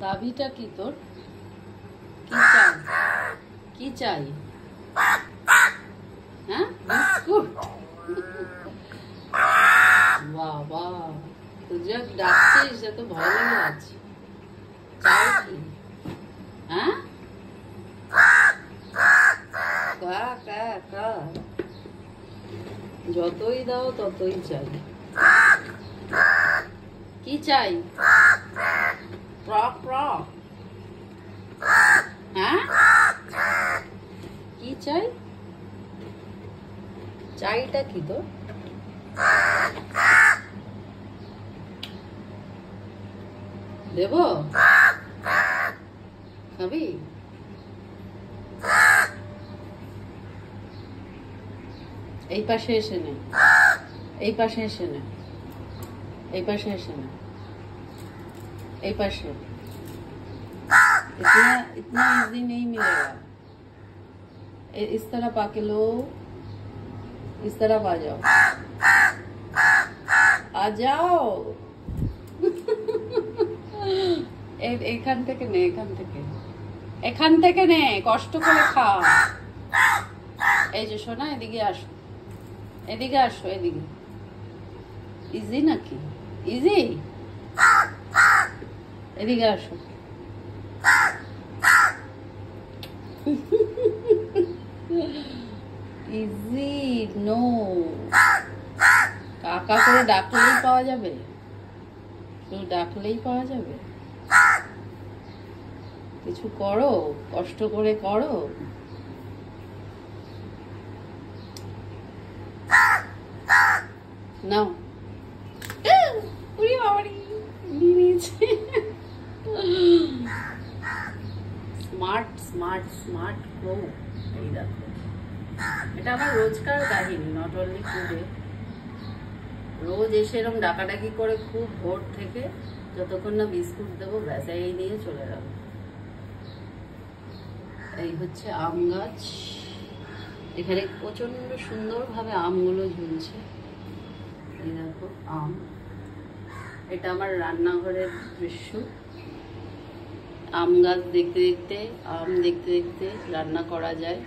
দাবিটা কি তোর? কি চাই? কি চাই? হ্যাঁ, বিস্কুট? বাবা, তুই যা ডাকছিস সে তো ভয় লেগে যাচ্ছে। চাই কি? হ্যাঁ, যতই দাও ততই চাই। কি চাই? হ্যাঁ, কি চাই? চাইটা কি তো? দেব? খাবি? এই পাশে এসে নে, এই পাশে এসে নে, এই পাশে এসে নে, এই পাশে। इतना इजी नहीं मिलेगा। इस तरफ आके लो, इस तरफ आ जाओ, आ जाओ। এখান থেকে নে, এখান থেকে নে, কষ্ট করে খা। এই যে শোনা, এদিকে আসো, এদিকে আসো, এদিকে। ইজি নাকি? ইজি? এদিকে আসো। Easy no. কাকা করে ডাকলেই পাওয়া যাবে? শুধু ডাকলেই পাওয়া যাবে? কিছু করো, কষ্ট করে করো। নাও। Smart smart smart pro. এই দেখো, এটা আমার রোজকার কাহিনী, নট অনলি টুডে। রোজ এসে এরকম ডাকাডাকি করে খুব ভোর থেকে যতক্ষণ না বিস্কুট দেবো ব্যাস এই নিয়ে চলে যাবো। এই হচ্ছে আম গাছ, এখানে প্রচন্ড সুন্দরভাবে আমগুলো ঝুলছে। এই দেখো আম, এটা আমার রান্নাঘরের দৃশ্য। আম গাছ দেখতে দেখতে, আম দেখতে দেখতে রান্না করা যায়।